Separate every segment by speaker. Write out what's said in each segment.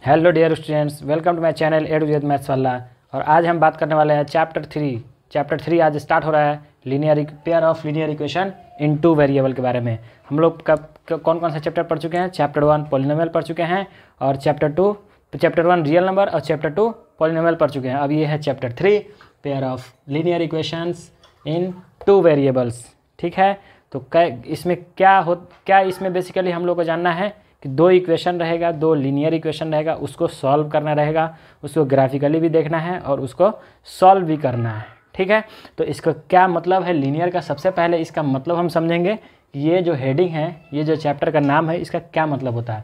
Speaker 1: Hello dear students, welcome to my channel A to Z maths वाला। और आज हम बात करने वाले हैं चैप्टर थ्री आज स्टार्ट हो रहा है, pair of linear equation in two variable के बारे में। हम लोग कौन कौन सा चैप्टर पढ़ चुके हैं? चैप्टर 1 पॉलिनोमियल पढ़ चुके हैं, और चैप्टर 1 रियल नंबर और चैप्टर 2 पॉलिनोमियल पढ़ चुके हैं। अब ये है chapter 3 pair of linear equations in two variables. ठीक है, तो क्या इसमें बेसिकली हम लोग को जानना है कि दो इक्वेशन रहेगा, दो लीनियर इक्वेशन रहेगा, उसको सॉल्व करना रहेगा, उसको ग्राफिकली भी देखना है और उसको सॉल्व भी करना है। ठीक है, तो इसका क्या मतलब है लीनियर का? सबसे पहले इसका मतलब हम समझेंगे कि ये जो हेडिंग है, ये जो चैप्टर का नाम है, इसका क्या मतलब होता है।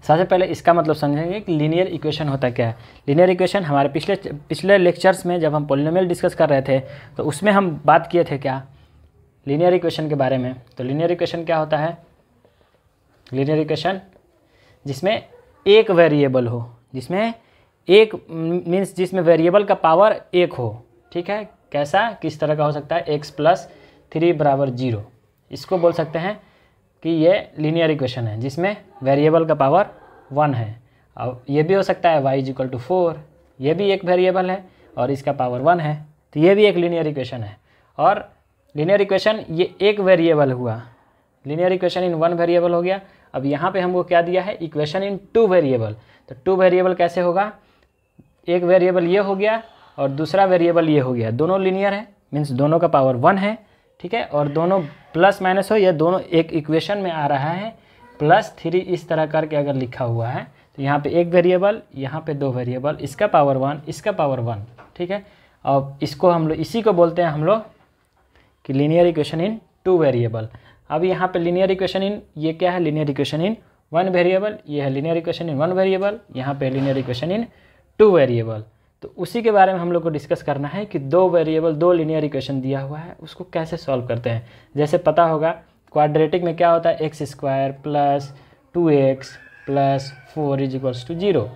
Speaker 1: सबसे पहले इसका मतलब समझेंगे कि लीनियर इक्वेशन होता क्या है। लीनियर इक्वेशन हमारे पिछले लेक्चर्स में जब हम पॉलिनोमियल डिस्कस कर रहे थे तो उसमें हम बात किए थे क्या, लीनियर इक्वेशन के बारे में। तो लीनियर इक्वेशन क्या होता है? लीनियर इक्वेशन जिसमें एक वेरिएबल हो, जिसमें जिसमें वेरिएबल का पावर एक हो। ठीक है, कैसा, किस तरह का हो सकता है? x + 3 = 0। इसको बोल सकते हैं कि ये लीनियर इक्वेशन है जिसमें वेरिएबल का पावर 1 है। अब ये भी हो सकता है y = 4, ये भी एक वेरिएबल है और इसका पावर 1 है, तो ये भी एक लीनियर इक्वेशन है। और लीनियर इक्वेशन ये एक वेरिएबल हुआ, linear equation in one variable हो गया। अब यहाँ पे हमको क्या दिया है? Equation in two variable. तो टू वेरिएबल कैसे होगा? एक वेरिएबल ये हो गया और दूसरा वेरिएबल ये हो गया, दोनों लीनियर है, मीन्स दोनों का पावर 1 है। ठीक है, और दोनों प्लस माइनस हो, ये दोनों एक इक्वेशन में आ रहा है। +3 इस तरह करके अगर लिखा हुआ है तो यहाँ पे एक वेरिएबल, यहाँ पे दो वेरिएबल, इसका पावर 1, इसका पावर 1। ठीक है, अब इसको हम लोग इसी को बोलते हैं हम लोग कि linear equation in two variable. अब यहाँ पे लीनियर इक्वेशन इन, ये क्या है? Linear equation in one variable. ये है linear equation in one variable, यहाँ पे linear equation in two variable. तो उसी के बारे में हम लोग को डिस्कस करना है कि दो वेरिएबल, दो लीनियर इक्वेशन दिया हुआ है, उसको कैसे सॉल्व करते हैं। जैसे पता होगा क्वाड्रेटिक में क्या होता है? x² + 2x + 4 = 0।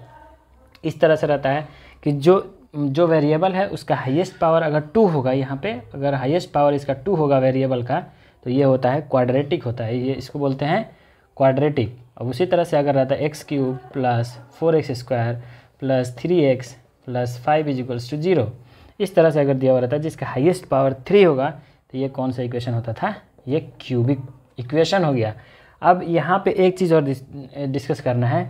Speaker 1: इस तरह से रहता है कि जो वेरिएबल है उसका हाईएस्ट पावर अगर 2 होगा, यहाँ पे अगर हाईएस्ट पावर इसका 2 होगा वेरिएबल का, तो ये होता है क्वाड्रेटिक होता है, ये इसको बोलते हैं क्वाड्रेटिक। अब उसी तरह से अगर रहता है x³ + 4x² + 3x + 5 = 0, इस तरह से अगर दिया हुआ रहता है जिसका हाईएस्ट पावर 3 होगा, तो ये कौन सा इक्वेशन होता था? ये क्यूबिक इक्वेशन हो गया। अब यहाँ पे एक चीज़ और डिस्कस करना है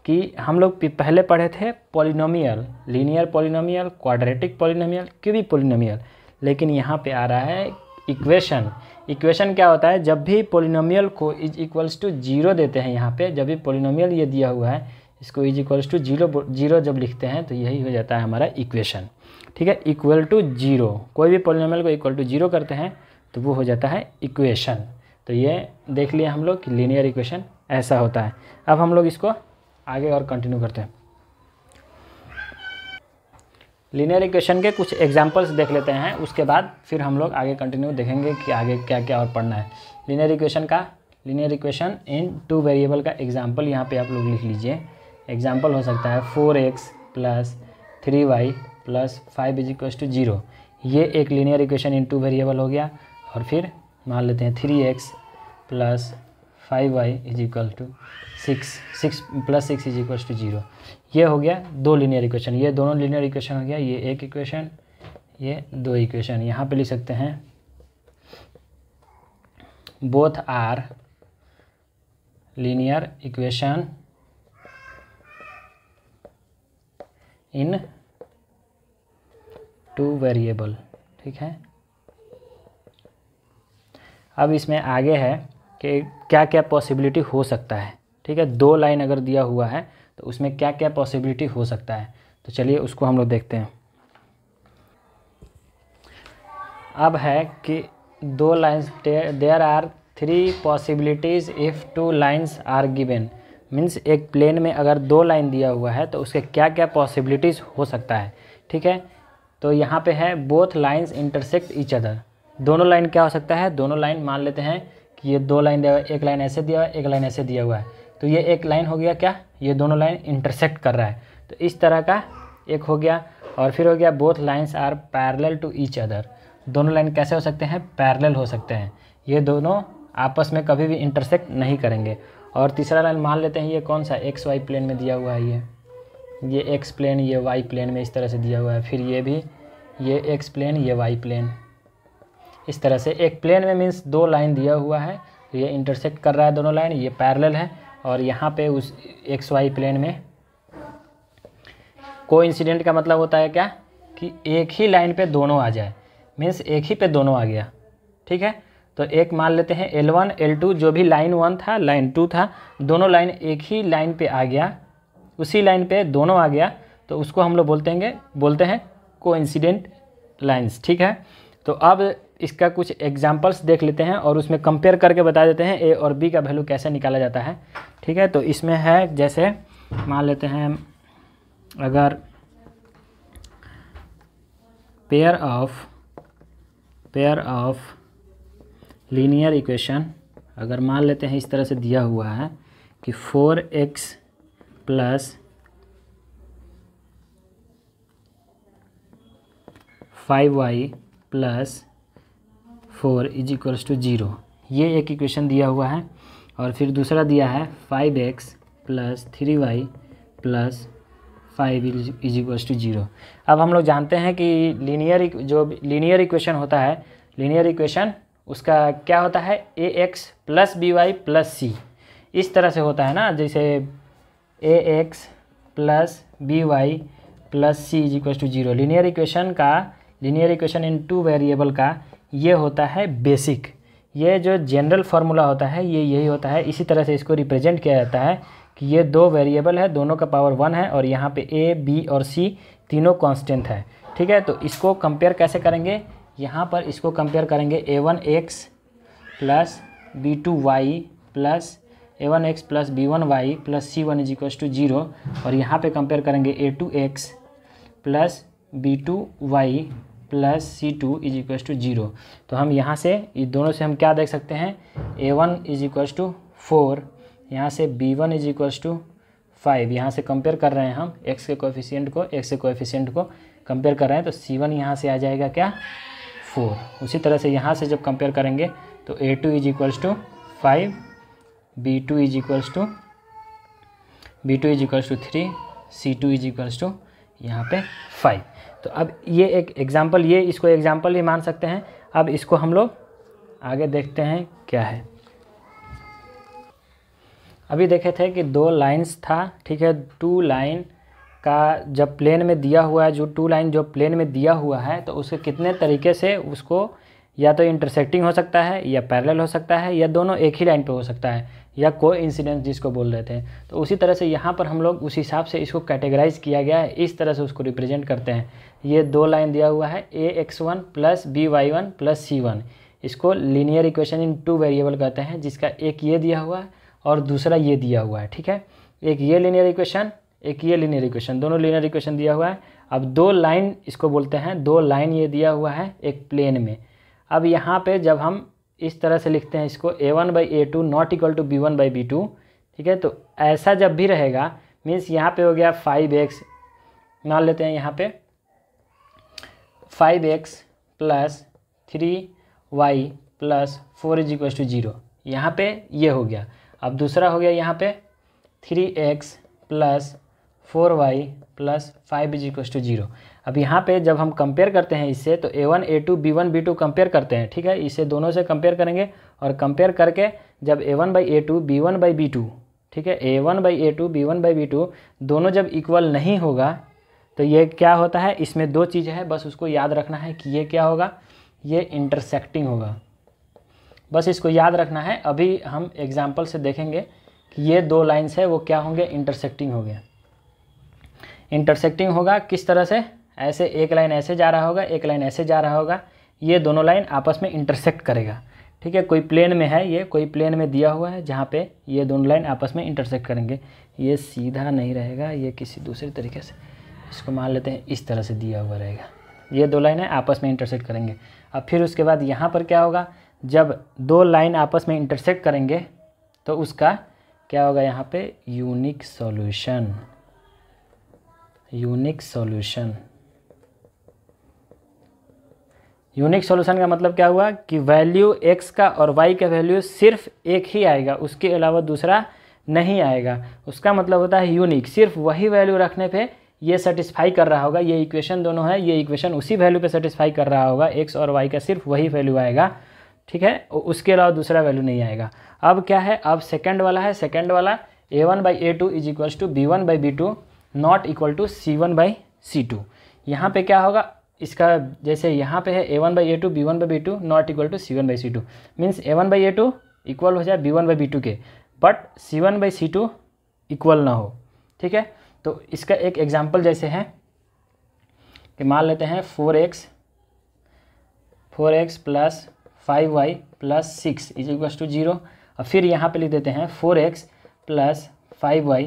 Speaker 1: कि हम लोग पहले पढ़े थे polynomial, linear polynomial, quadratic polynomial, cubic polynomial, लेकिन यहाँ पे आ रहा है इक्वेशन। इक्वेशन क्या होता है? जब भी पॉलिनोमियल को = 0 देते हैं, यहाँ पे जब भी पॉलिनोमियल ये दिया हुआ है, इसको = 0 जब लिखते हैं तो यही हो जाता है हमारा इक्वेशन। ठीक है, =0, कोई भी पॉलिनोमियल को =0 करते हैं तो वो हो जाता है इक्वेशन। तो ये देख लिया हम लोग कि लीनियर इक्वेशन ऐसा होता है। अब हम लोग इसको आगे और कंटिन्यू करते हैं। लीनियर इक्वेशन के कुछ एग्जांपल्स देख लेते हैं, उसके बाद फिर हम लोग आगे कंटिन्यू देखेंगे कि आगे क्या क्या और पढ़ना है। Linear equation in two variable का एग्जांपल यहाँ पे आप लोग लिख लीजिए। एग्जांपल हो सकता है 4x + 3y + 5 = 0। ये एक linear equation in two variable हो गया। और फिर मान लेते हैं 3x + 5y = 6 + 6 = 0। ये हो गया दो लीनियर इक्वेशन, ये दोनों लीनियर इक्वेशन हो गया। ये एक इक्वेशन, ये दो इक्वेशन। यहाँ पे लिख सकते हैं both are linear equation in two variable. ठीक है, अब इसमें आगे है कि क्या क्या पॉसिबिलिटी हो सकता है। ठीक है, दो लाइन अगर दिया हुआ है तो उसमें क्या क्या पॉसिबिलिटी हो सकता है, तो चलिए उसको हम लोग देखते हैं। अब है कि दो lines, there are 3 possibilities if 2 lines are given. Means एक प्लेन में अगर दो लाइन दिया हुआ है तो उसके क्या क्या पॉसिबिलिटीज़ हो सकता है। ठीक है, तो यहाँ पे है both lines intersect each other. दोनों लाइन क्या हो सकता है? दोनों लाइन, मान लेते हैं कि ये दो लाइन दिया हुआ है, एक लाइन ऐसे दिया हुआ है, एक लाइन ऐसे दिया हुआ है, तो ये एक लाइन हो गया क्या? ये दोनों लाइन इंटरसेक्ट कर रहा है, तो इस तरह का एक हो गया। और फिर हो गया both lines are parallel to each other. दोनों लाइन कैसे हो सकते हैं? पैरेलल हो सकते हैं, ये दोनों आपस में कभी भी इंटरसेक्ट नहीं करेंगे। और तीसरा लाइन मान लेते हैं ये कौन सा एक्स वाई प्लेन में दिया हुआ है, ये एक्स प्लेन ये वाई प्लेन में इस तरह से दिया हुआ है। फिर ये भी ये एक्स प्लेन ये वाई प्लेन, इस तरह से एक प्लेन में मीन्स दो लाइन दिया हुआ है, तो ये इंटरसेक्ट कर रहा है दोनों लाइन, ये पैरेलल है। और यहाँ पे उस एक्स वाई प्लेन में कोइंसिडेंट का मतलब होता है क्या कि एक ही लाइन पे दोनों आ जाए, मीन्स एक ही पे दोनों आ गया। ठीक है, तो एक मान लेते हैं L1 L2 जो भी लाइन 1 था लाइन 2 था, दोनों लाइन एक ही लाइन पे आ गया, उसी लाइन पे दोनों आ गया, तो उसको हम लोग बोलते हैं कोइंसिडेंट लाइंस। ठीक है, तो अब इसका कुछ एग्जांपल्स देख लेते हैं और उसमें कंपेयर करके बता देते हैं ए और बी का वैल्यू कैसे निकाला जाता है। ठीक है, तो इसमें है जैसे मान लेते हैं अगर पेयर ऑफ लीनियर इक्वेशन अगर मान लेते हैं इस तरह से दिया हुआ है कि 4x plus 5y plus 4 is equals to 0, ये एक इक्वेशन दिया हुआ है। और फिर दूसरा दिया है 5x plus 3y plus 5 is equals to 0। अब हम लोग जानते हैं कि लीनियर इक्वेशन होता है, लीनियर इक्वेशन उसका क्या होता है ax plus by plus c, इस तरह से होता है ना, जैसे ax plus by plus c is equals to 0। Linear equation in two variable का ये होता है बेसिक, ये जो जनरल फार्मूला होता है ये यही होता है। इसी तरह से इसको रिप्रेजेंट किया जाता है कि ये दो वेरिएबल है, दोनों का पावर 1 है और यहाँ पे a b और c तीनों कांस्टेंट है। ठीक है, तो इसको कंपेयर कैसे करेंगे, यहाँ पर इसको कंपेयर करेंगे a1x plus b2y plus a1x plus b1y plus c1 is equals to 0, और यहाँ पे कंपेयर करेंगे a2x plus b2y plus c2 is equals to 0। तो हम यहाँ से इस दोनों से हम क्या देख सकते हैं, a1 इज इक्वल्स टू 4, यहाँ से b1 इज इक्वल्स टू 5, यहाँ से कंपेयर कर रहे हैं हम x के कोएफिशिएंट को कंपेयर कर रहे हैं, तो c1 यहाँ से आ जाएगा क्या 4। उसी तरह से यहाँ से जब कंपेयर करेंगे तो a2 is equals to 5, b2 is equals to 3, c2 is equals to यहाँ पे 5। तो अब ये एक एग्जांपल, ये इसको एग्जांपल ही मान सकते हैं। अब इसको हम लोग आगे देखते हैं क्या है। अभी देखे थे कि दो लाइंस था, ठीक है, टू लाइन का जब प्लेन में दिया हुआ है, जो टू लाइन जो प्लेन में दिया हुआ है, तो उसके कितने तरीके से उसको या तो इंटरसेक्टिंग हो सकता है या पैरेलल हो सकता है या दोनों एक ही लाइन पे हो सकता है या कोइंसिडेंस जिसको बोल रहे थे। तो उसी तरह से यहाँ पर हम लोग उस हिसाब से इसको कैटेगराइज किया गया है, इस तरह से उसको रिप्रेजेंट करते हैं। ये दो लाइन दिया हुआ है ax1 plus by1 plus c1, इसको linear equation in two variable कहते हैं, जिसका एक ये दिया हुआ है और दूसरा ये दिया हुआ है। ठीक है, एक ये लीनियर इक्वेशन एक ये लीनियर इक्वेशन, दोनों लीनियर इक्वेशन दिया हुआ है। अब दो लाइन इसको बोलते हैं, दो लाइन ये दिया हुआ है एक प्लेन में। अब यहाँ पे जब हम इस तरह से लिखते हैं इसको a1 by a2 not equal to b1 by b2, ठीक है, तो ऐसा जब भी रहेगा मीन्स यहाँ पे हो गया 5x, मान लेते हैं यहाँ पे 5x plus 3y plus 4 is equal to 0, यहाँ पे ये हो गया। अब दूसरा हो गया यहाँ पे 3x plus 4y plus 5 is equal to 0। अब यहाँ पे जब हम कंपेयर करते हैं इससे, तो a1 a2 b1 b2 compare करते हैं, ठीक है, इसे दोनों से कंपेयर करेंगे और कंपेयर करके जब a1 by a2 b1 by b2, ठीक है, a1 by a2 b1 by b2 दोनों जब इक्वल नहीं होगा तो ये क्या होता है, इसमें दो चीज़ें हैं, बस उसको याद रखना है कि ये क्या होगा, ये इंटरसेक्टिंग होगा, बस इसको याद रखना है। अभी हम एग्जाम्पल से देखेंगे कि ये दो लाइन्स है वो क्या होंगे, इंटरसेक्टिंग हो गया। इंटरसेक्टिंग होगा किस तरह से, ऐसे एक लाइन ऐसे जा रहा होगा, एक लाइन ऐसे जा रहा होगा, ये दोनों लाइन आपस में इंटरसेक्ट करेगा। ठीक है, कोई प्लेन में है, ये कोई प्लेन में दिया हुआ है जहाँ पे ये दोनों लाइन आपस में इंटरसेक्ट करेंगे। ये सीधा नहीं रहेगा, ये किसी दूसरे तरीके से, इसको मान लेते हैं इस तरह से दिया हुआ रहेगा, ये दो लाइन है आपस में इंटरसेक्ट करेंगे। अब फिर उसके बाद यहाँ पर क्या होगा, जब दो लाइन आपस में इंटरसेक्ट करेंगे तो उसका क्या होगा, यहाँ पे यूनिक सॉल्यूशन। यूनिक सॉल्यूशन का मतलब क्या हुआ कि वैल्यू x का और y का वैल्यू सिर्फ एक ही आएगा, उसके अलावा दूसरा नहीं आएगा। उसका मतलब होता है यूनिक, सिर्फ वही वैल्यू रखने पे ये सेटिस्फाई कर रहा होगा। ये इक्वेशन दोनों है, ये इक्वेशन उसी वैल्यू पे सेटिस्फाई कर रहा होगा, एक्स और वाई का सिर्फ वही वैल्यू आएगा, ठीक है, उसके अलावा दूसरा वैल्यू नहीं आएगा। अब क्या है, अब सेकंड वाला है, सेकंड वाला a1/a2 is equals to b1/b2 not equal to c1/c2। यहाँ पे क्या होगा, इसका जैसे यहाँ पे है a1/a2 b1/b2 not equal to c1/c2, means a1/a2 equal हो जाए b1/b2 के, बट c1/c2 इक्वल ना हो, ठीक है। तो इसका एक एग्जांपल जैसे है कि मान लेते हैं 4x plus 5y plus 6 is equal to 0, और फिर यहाँ पे लिख देते हैं 4x plus 5y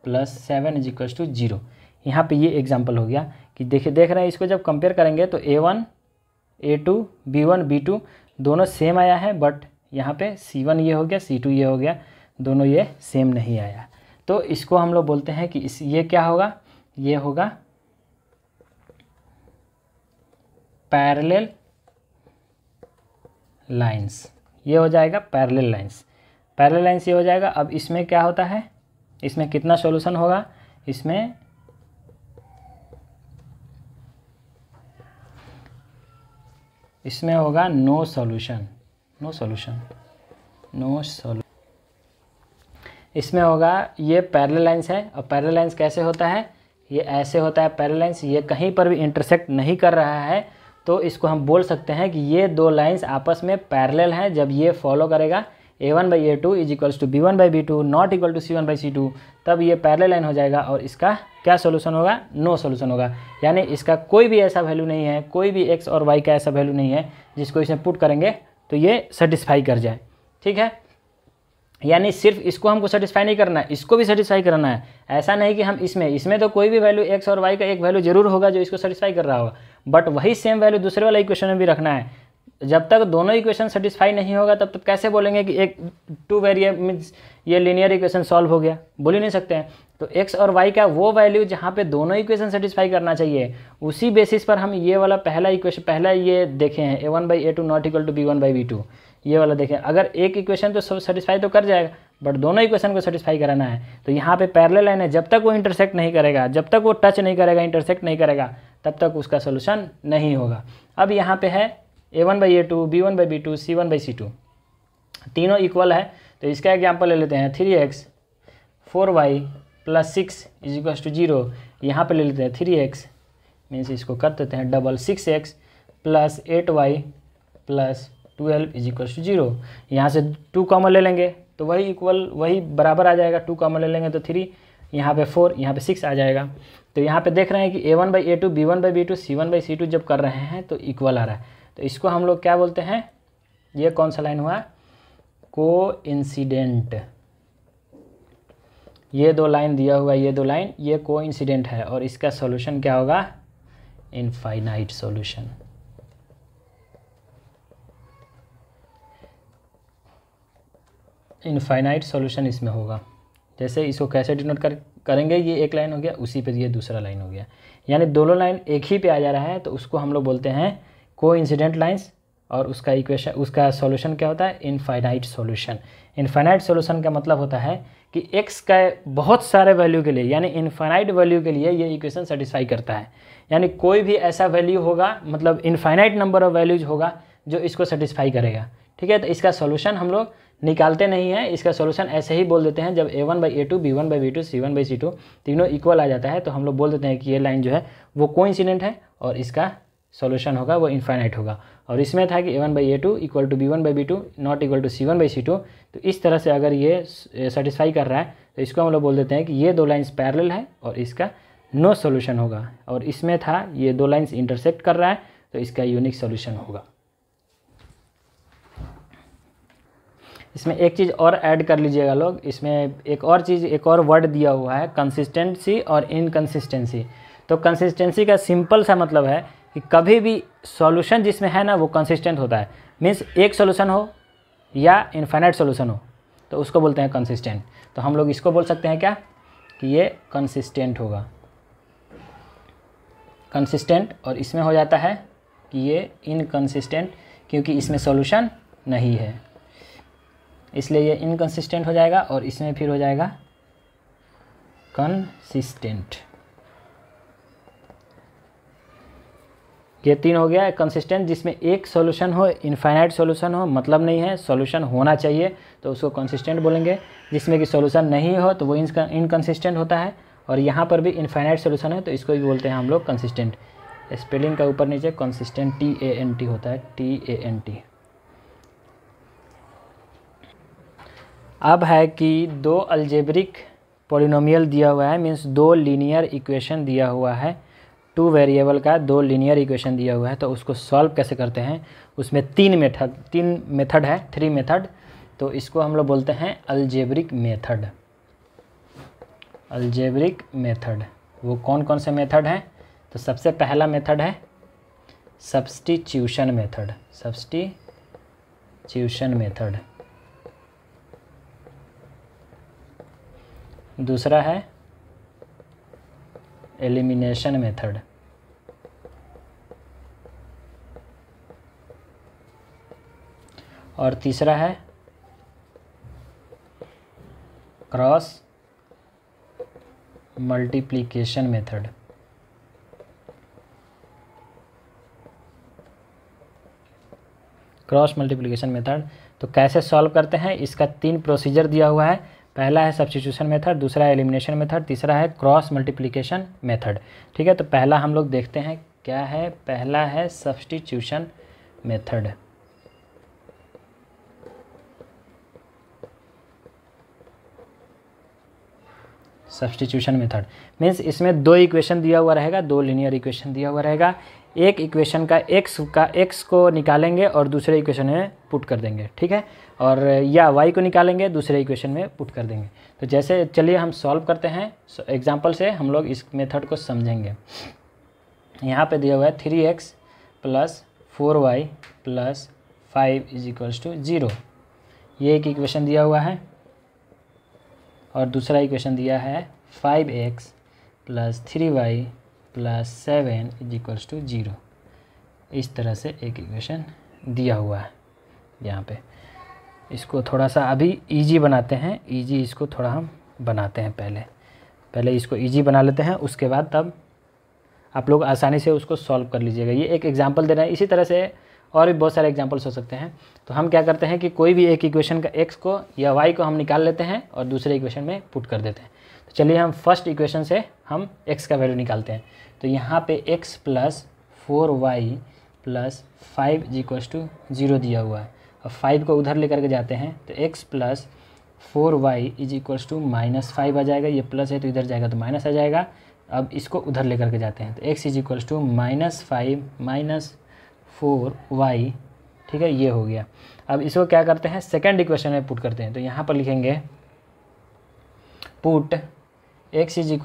Speaker 1: plus 7 is equal to 0। यहाँ पे ये एग्जांपल हो गया कि देख रहे हैं, इसको जब कंपेयर करेंगे तो a1 a2 b1 b2 दोनों सेम आया है, बट यहाँ पे c1 ये हो गया, c2 ये हो गया, दोनों ये सेम नहीं आया। तो इसको हम लोग बोलते हैं कि ये क्या होगा, ये होगा पैरेलल लाइंस, ये हो जाएगा पैरेलल लाइंस, पैरेलल लाइंस ये हो जाएगा। अब इसमें क्या होता है, इसमें कितना सॉल्यूशन होगा, इसमें होगा नो सॉल्यूशन, इसमें होगा, ये पैरेलल लाइंस है। और पैरेलल लाइंस कैसे होता है, ये ऐसे होता है पैरेलल लाइंस, ये कहीं पर भी इंटरसेक्ट नहीं कर रहा है, तो इसको हम बोल सकते हैं कि ये दो लाइंस आपस में पैरेलल हैं। जब ये फॉलो करेगा a1/a2 is equals to b1/b2 not equal to c1/c2, तब ये पैरेलल लाइन हो जाएगा और इसका क्या सॉल्यूशन होगा, नो सॉल्यूशन होगा। यानी इसका कोई भी ऐसा वैल्यू नहीं है, कोई भी x और y का ऐसा वैल्यू नहीं है जिसको इसमें पुट करेंगे तो ये सेटिस्फाई कर जाए, ठीक है। यानी सिर्फ इसको हमको सेटिस्फाई नहीं करना है, इसको भी सेटिस्फाई करना है। ऐसा नहीं कि हम इसमें तो कोई भी वैल्यू x और y का एक वैल्यू जरूर होगा जो इसको सेटिस्फाई कर रहा होगा, बट वही सेम वैल्यू दूसरे वाला इक्वेशन में भी रखना है। जब तक दोनों इक्वेशन सेटिस्फाई नहीं होगा तब तक कैसे बोलेंगे कि एक 2 वेरिएबल मीन्स ये लीनियर इक्वेशन सॉल्व हो गया, बोल ही नहीं सकते हैं। तो x और y का वो वैल्यू जहाँ पे दोनों इक्वेशन सेटिस्फाई करना चाहिए, उसी बेसिस पर हम ये वाला पहला ये देखे हैं a1/a2 not equal to b1/b2, ये वाला देखें। अगर एक इक्वेशन तो सेटिस्फाई तो कर जाएगा, बट दोनों इक्वेशन को सेटिस्फाई कराना है, तो यहाँ पे पैरेलल लाइन है, जब तक वो इंटरसेक्ट नहीं करेगा, जब तक वो टच नहीं करेगा, इंटरसेक्ट नहीं करेगा, तब तक उसका सोल्यूशन नहीं होगा। अब यहाँ पे है a1/a2 b1/b2 c1/c2 तीनों इक्वल है, तो इसका एग्जाम्पल ले लेते हैं 3x 4y plus 6 is equal to 0। यहाँ पे ले लेते हैं 3x मीन्स इसको कर देते हैं double 6x plus 8y plus 12 is equal to 0। यहाँ से 2 कॉमन ले लेंगे तो वही बराबर आ जाएगा, 2 कॉमन ले लेंगे तो 3, यहाँ पे 4, यहाँ पे 6 आ जाएगा। तो यहाँ पे देख रहे हैं कि a1/a2 b1/b2 c1/c2 जब कर रहे हैं तो इक्वल आ रहा है, तो इसको हम लोग क्या बोलते हैं, ये कौन सा लाइन हुआ, कोइंसिडेंट। ये दो लाइन दिया हुआ, ये दो लाइन, ये कोइंसिडेंट है, और इसका सॉल्यूशन क्या होगा, इनफाइनाइट सॉल्यूशन। इनफाइनाइट सॉल्यूशन इसमें होगा। जैसे इसको कैसे डिनोट करेंगे, ये एक लाइन हो गया, उसी पे ये दूसरा लाइन हो गया, यानी दोनों लाइन एक ही पे आ जा रहा है, तो उसको हम लोग बोलते हैं कोइंसिडेंट लाइंस, और उसका इक्वेशन, उसका सॉल्यूशन क्या होता है, इनफाइनाइट सॉल्यूशन। इनफाइनाइट सॉल्यूशन का मतलब होता है कि x का बहुत सारे वैल्यू के लिए, यानी इनफाइनाइट वैल्यू के लिए ये इक्वेशन सेटिस्फाई करता है। यानी कोई भी ऐसा वैल्यू होगा, मतलब इनफाइनाइट नंबर ऑफ वैल्यूज होगा जो इसको सेटिस्फाई करेगा, ठीक है। तो इसका सॉल्यूशन हम लोग निकालते नहीं हैं, इसका सॉल्यूशन ऐसे ही बोल देते हैं। जब a1/a2 b1/b2 c1/c2 तीनों इक्वल आ जाता है तो हम लोग बोल देते हैं कि ये लाइन जो है वो कोइंसिडेंट है और इसका सॉल्यूशन होगा वो इनफाइनाइट होगा। और इसमें था कि a1/a2 equal to b1/b2 not equal to c1/c2, तो इस तरह से अगर ये सेटिस्फाई कर रहा है तो इसको हम लोग बोल देते हैं कि ये दो लाइंस पैरेलल है और इसका नो सॉल्यूशन होगा। और इसमें था ये दो लाइंस इंटरसेक्ट कर रहा है तो इसका यूनिक सॉल्यूशन होगा। इसमें एक चीज़ और ऐड कर लीजिएगा लोग, इसमें एक और चीज़, एक और वर्ड दिया हुआ है, कंसिस्टेंसी और इनकंसिस्टेंसी। तो कंसिस्टेंसी का सिंपल सा मतलब है कि कभी भी सॉल्यूशन जिसमें है ना वो कंसिस्टेंट होता है, मीन्स एक सॉल्यूशन हो या इनफाइनाइट सॉल्यूशन हो तो उसको बोलते हैं कंसिस्टेंट। तो हम लोग इसको बोल सकते हैं क्या कि ये कंसिस्टेंट होगा, कंसिस्टेंट। और इसमें हो जाता है कि ये इनकंसिस्टेंट क्योंकि इसमें सॉल्यूशन नहीं है, इसलिए ये इनकंसिस्टेंट हो जाएगा और इसमें फिर हो जाएगा कंसिस्टेंट। ये 3 हो गया कंसिस्टेंट, जिसमें एक सॉल्यूशन हो, इनफाइनाइट सॉल्यूशन हो मतलब नहीं है, सॉल्यूशन होना चाहिए तो उसको कंसिस्टेंट बोलेंगे। जिसमें कि सॉल्यूशन नहीं हो तो वो इनकंसिस्टेंट होता है। और यहाँ पर भी इनफाइनाइट सॉल्यूशन है तो इसको भी बोलते हैं हम लोग कंसिस्टेंट। स्पेलिंग का ऊपर नीचे कंसिस्टेंट TANT होता है, TANT। अब है कि 2 अलजेब्रिक पॉलिनोमियल दिया हुआ है, मीन्स 2 लीनियर इक्वेशन दिया हुआ है, 2 वेरिएबल का 2 लीनियर इक्वेशन दिया हुआ है। तो उसको सॉल्व कैसे करते हैं, उसमें 3 मेथड है, 3 मेथड। तो इसको हम लोग बोलते हैं अलजेब्रिक मेथड। अलजेब्रिक मेथड वो कौन कौन से मेथड हैं? तो सबसे पहला मेथड है सब्स्टिट्यूशन मेथड, सब्स्टिट्यूशन मेथड। दूसरा है एलिमिनेशन मेथड। और तीसरा है cross multiplication method. Cross multiplication method तो कैसे सॉल्व करते हैं, इसका 3 प्रोसीजर दिया हुआ है। पहला है सब्स्टिट्यूशन मेथड, दूसरा है एलिमिनेशन मेथड, तीसरा है क्रॉस मल्टीप्लिकेशन मेथड। ठीक है, तो पहला हम लोग देखते हैं क्या है। पहला है substitution method. Substitution method means इसमें 2 इक्वेशन दिया हुआ रहेगा, 2 लीनियर इक्वेशन दिया हुआ रहेगा। एक इक्वेशन का x को निकालेंगे और दूसरे इक्वेशन में पुट कर देंगे, ठीक है, और या y को निकालेंगे दूसरे इक्वेशन में पुट कर देंगे। तो जैसे चलिए हम सॉल्व करते हैं, एग्जांपल से हम लोग इस मेथड को समझेंगे। यहाँ पे दिया हुआ है 3x + 4y + 5 = 0। ये एक इक्वेशन दिया हुआ है और दूसरा इक्वेशन दिया है 5x + 3y + 7 = 0। इस तरह से एक इक्वेशन दिया हुआ है यहाँ पे। इसको थोड़ा सा अभी इजी बनाते हैं, इजी इसको थोड़ा हम बनाते हैं। पहले इसको इजी बना लेते हैं, उसके बाद तब आप लोग आसानी से उसको सॉल्व कर लीजिएगा। ये एक एग्जांपल दे रहे हैं, इसी तरह से और भी बहुत सारे एग्जांपल्स हो सकते हैं। तो हम क्या करते हैं कि कोई भी एक इक्वेशन का x को या y को हम निकाल लेते हैं और दूसरे इक्वेशन में पुट कर देते हैं। तो चलिए हम फर्स्ट इक्वेशन से हम x का वैल्यू निकालते हैं। तो यहाँ पे x + 4y + 5 = 0 दिया हुआ है। अब 5 को उधर लेकर के जाते हैं तो x + 4y = -5 आ जाएगा। ये प्लस है तो इधर जाएगा तो माइनस आ जाएगा। अब इसको उधर लेकर के जाते हैं तो x = -5 - 4y, ठीक है, ये हो गया। अब इसको क्या करते हैं, सेकंड इक्वेशन में पुट करते हैं। तो यहाँ पर लिखेंगे पुट x =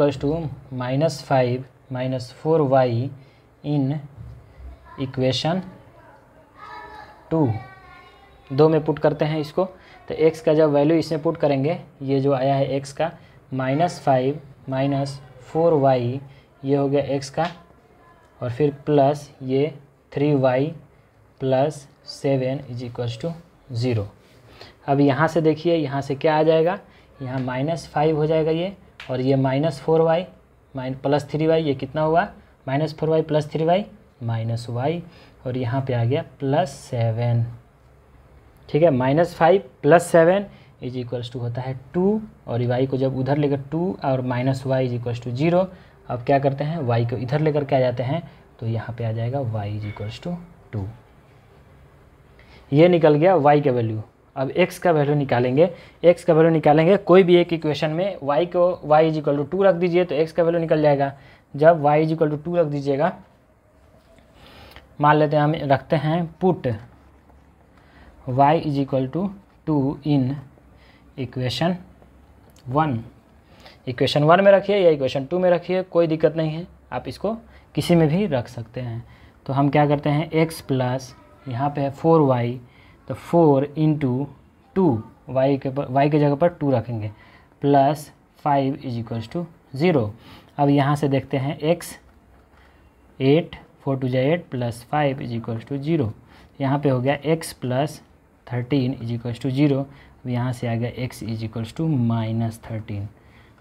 Speaker 1: -5 - 4y इन इक्वेशन 2 में पुट करते हैं इसको। तो x का जब वैल्यू इसमें पुट करेंगे, ये जो आया है x का -5 - 4y, ये हो गया x का, और फिर प्लस ये 3y + 7 = 0। अब यहाँ से देखिए, यहाँ से क्या आ जाएगा, यहाँ -5 हो जाएगा ये, और ये -4y + 3y, ये कितना हुआ, -4y + 3y -y, और यहाँ पे आ गया +7, ठीक है। -5 + 7 = होता है 2, और y को जब उधर लेकर 2 और -y = 0। अब क्या करते हैं, y को इधर लेकर के आ जाते हैं तो यहाँ पे आ जाएगा y = 2। ये निकल गया y का वैल्यू। अब x का वैल्यू निकालेंगे। x का वैल्यू निकालेंगे, कोई भी एक इक्वेशन में y = 2 रख दीजिए तो x का वैल्यू निकल जाएगा। जब y = 2 रख दीजिएगा, मान लेते हैं हम रखते हैं put y = 2 in equation 1। Equation 1 में रखिए या इक्वेशन 2 में रखिए, कोई दिक्कत नहीं है, आप इसको किसी में भी रख सकते हैं। तो हम क्या करते हैं, x प्लस यहाँ पे है 4y, तो 4 × 2, y के जगह पर 2 रखेंगे, + 5 = 0। अब यहाँ से देखते हैं x 8, 4 × 2 = 8 + 5 = 0। यहाँ पे हो गया x + 13 = 0। यहाँ से आ गया x इज इक्वल्स टू -13।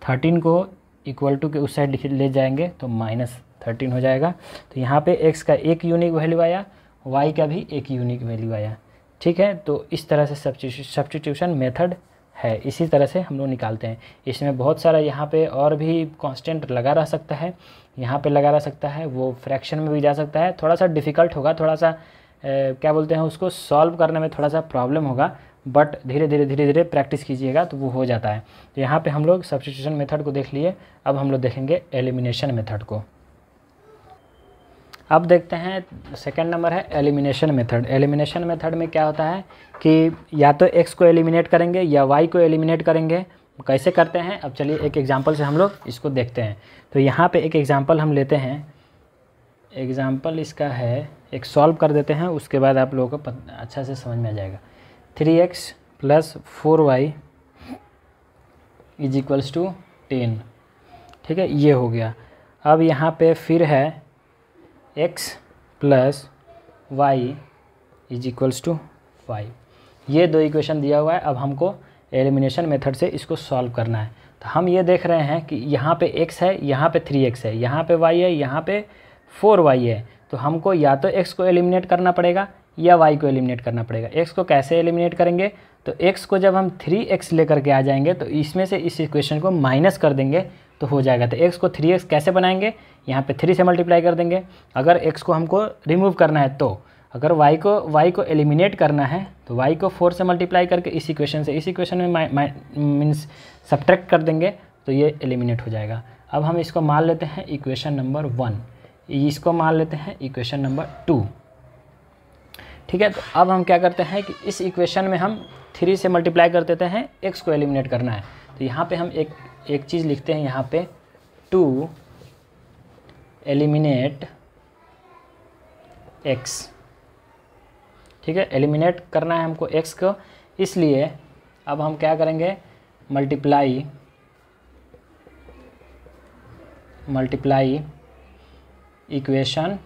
Speaker 1: 13 को इक्वल टू के उस साइड ले जाएंगे तो -13 हो जाएगा। तो यहाँ पे x का एक यूनिक वैल्यू आया, y का भी एक यूनिक वैल्यू आया। ठीक है, तो इस तरह से सब्स्टिट्यूशन मेथड है, इसी तरह से हम लोग निकालते हैं। इसमें बहुत सारा यहाँ पे और भी कांस्टेंट लगा रह सकता है, यहाँ पे लगा रह सकता है, वो फ्रैक्शन में भी जा सकता है। थोड़ा सा डिफ़िकल्ट होगा, थोड़ा सा क्या बोलते हैं उसको, सॉल्व करने में थोड़ा सा प्रॉब्लम होगा, बट धीरे धीरे प्रैक्टिस कीजिएगा तो वो हो जाता है। तो यहाँ पे हम लोग सब्स्टिट्यूशन मेथड को देख लिए, अब हम लोग देखेंगे एलिमिनेशन मेथड को। अब देखते हैं सेकंड नंबर है एलिमिनेशन मेथड। एलिमिनेशन मेथड में क्या होता है कि या तो x को एलिमिनेट करेंगे या y को एलिमिनेट करेंगे। कैसे करते हैं, अब चलिए एक एग्जांपल से हम लोग इसको देखते हैं। तो यहाँ पे एक एग्जांपल हम लेते हैं, एग्जांपल इसका है, एक सॉल्व कर देते हैं, उसके बाद आप लोगों को अच्छा से समझ में आ जाएगा। 3x + 4y is equals to 10। ठीक है, ये हो गया। अब यहाँ पे फिर है x + y is equals to 5। ये दो इक्वेशन दिया हुआ है। अब हमको एलिमिनेशन मेथड से इसको सॉल्व करना है। तो हम ये देख रहे हैं कि यहाँ पे x है, यहाँ पे 3x है, यहाँ पे y है, यहाँ पे 4y है। तो हमको या तो x को एलिमिनेट करना पड़ेगा या y को एलिमिनेट करना पड़ेगा। x को कैसे एलिमिनेट करेंगे, तो x को जब हम 3x लेकर के आ जाएंगे तो इसमें से इस इक्वेशन को माइनस कर देंगे तो हो जाएगा। तो x को 3x कैसे बनाएंगे, यहाँ पे 3 से मल्टीप्लाई कर देंगे। अगर x को हमको रिमूव करना है, तो अगर y को एलिमिनेट करना है तो y को 4 से मल्टीप्लाई करके इस इक्वेशन में मीन्स सब्ट्रैक्ट कर देंगे तो ये एलिमिनेट हो जाएगा। अब हम इसको मान लेते हैं इक्वेशन नंबर 1, इसको मान लेते हैं इक्वेशन नंबर 2। ठीक है, तो अब हम क्या करते हैं कि इस इक्वेशन में हम 3 से मल्टीप्लाई कर देते हैं, x को एलिमिनेट करना है। तो यहाँ पे हम एक चीज़ लिखते हैं, यहाँ पे 2 एलिमिनेट x। ठीक है, एलिमिनेट करना है हमको x को, इसलिए अब हम क्या करेंगे, मल्टीप्लाई इक्वेशन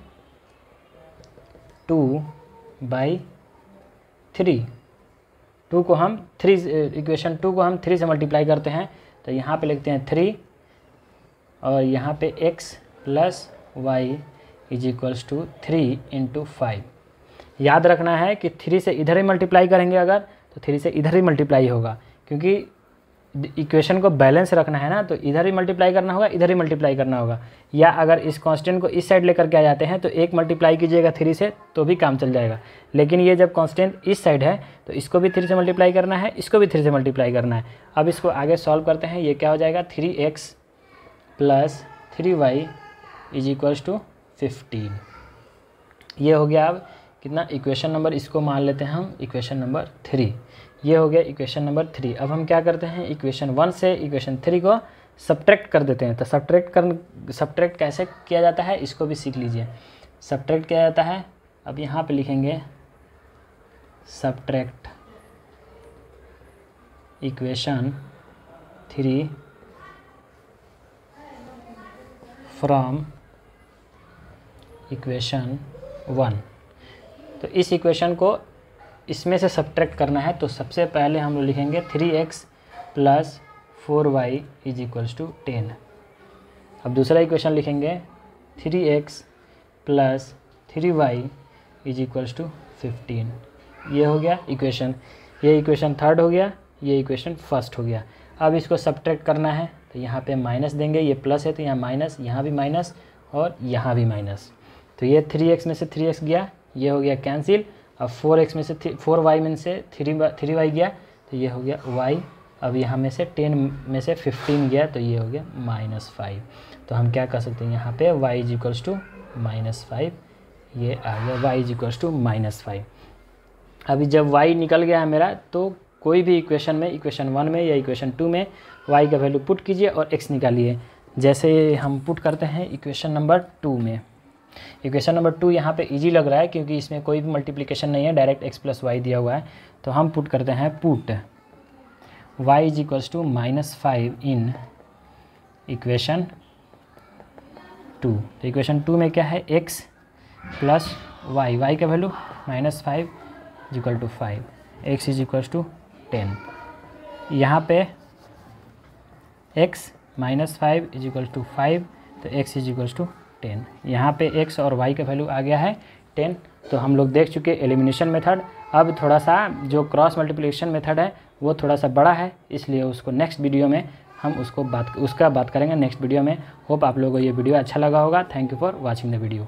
Speaker 1: 2/3। इक्वेशन 2 को हम 3 से मल्टीप्लाई करते हैं। तो यहाँ पे लिखते हैं 3 और यहाँ पे x + y is equals to 3 × 5। याद रखना है कि 3 से इधर ही मल्टीप्लाई करेंगे अगर, तो 3 से इधर ही मल्टीप्लाई होगा, क्योंकि इक्वेशन को बैलेंस रखना है ना, तो इधर ही मल्टीप्लाई करना होगा, इधर ही मल्टीप्लाई करना होगा। या अगर इस कांस्टेंट को इस साइड लेकर के आ जाते हैं तो एक मल्टीप्लाई कीजिएगा 3 से तो भी काम चल जाएगा। लेकिन ये जब कांस्टेंट इस साइड है तो इसको भी 3 से मल्टीप्लाई करना है, इसको भी 3 से मल्टीप्लाई करना है। अब इसको आगे सॉल्व करते हैं, ये क्या हो जाएगा, 3x + 3y is equals to 15। ये हो गया। अब कितना इक्वेशन नंबर, इसको मान लेते हैं हम इक्वेशन नंबर 3। ये हो गया इक्वेशन नंबर 3। अब हम क्या करते हैं, इक्वेशन 1 से इक्वेशन 3 को सब्ट्रैक्ट कर देते हैं। तो सब्ट्रैक्ट कैसे किया जाता है इसको भी सीख लीजिए। सब्ट्रैक्ट किया जाता है, अब यहाँ पे लिखेंगे सब्ट्रैक्ट इक्वेशन 3 फ्रॉम इक्वेशन 1। तो इस इक्वेशन को इसमें से सब्ट्रैक्ट करना है। तो सबसे पहले हम लोग लिखेंगे 3x + 4y is equals to 10। अब दूसरा इक्वेशन लिखेंगे 3x + 3y is equals to 15। ये हो गया इक्वेशन, ये इक्वेशन थर्ड हो गया, ये इक्वेशन फर्स्ट हो गया। अब इसको सब्ट्रैक्ट करना है तो यहाँ पे माइनस देंगे, ये प्लस है तो यहाँ माइनस, यहाँ भी माइनस और यहाँ भी माइनस। तो ये 3x में से 3x गया, ये हो गया कैंसिल। अब 4x में से 4y में से 3y गया तो ये हो गया y। अब यहाँ में से 10 में से 15 गया तो ये हो गया -5। तो हम क्या कर सकते हैं, यहाँ पे y इज इक्वल्स टू -5, ये आ गया y इज इक्वल्स टू -5। अभी जब y निकल गया है मेरा, तो कोई भी इक्वेशन में, इक्वेशन 1 में या इक्वेशन 2 में y का वैल्यू पुट कीजिए और x निकालिए। जैसे हम पुट करते हैं इक्वेशन नंबर 2 में। इक्वेशन नंबर 2 यहाँ पे इजी लग रहा है क्योंकि इसमें कोई भी मल्टीप्लिकेशन नहीं है, डायरेक्ट x + y दिया हुआ है। तो हम पुट करते हैं, put y is equals to -5 in equation 2। तो इक्वेशन 2 में क्या है, x + y का value -5 is equal to 5, x is equals to 10। यहाँ पे x minus 5 is equal to 5, तो x इज इक्वल टू 10। यहाँ पे x और y का वैल्यू आ गया है 10। तो हम लोग देख चुके एलिमिनेशन मेथड। अब थोड़ा सा जो क्रॉस मल्टीप्लिकेशन मेथड है वो थोड़ा सा बड़ा है, इसलिए उसको नेक्स्ट वीडियो में हम उसका बात करेंगे नेक्स्ट वीडियो में। होप आप लोगों को ये वीडियो अच्छा लगा होगा। Thank you for watching the video.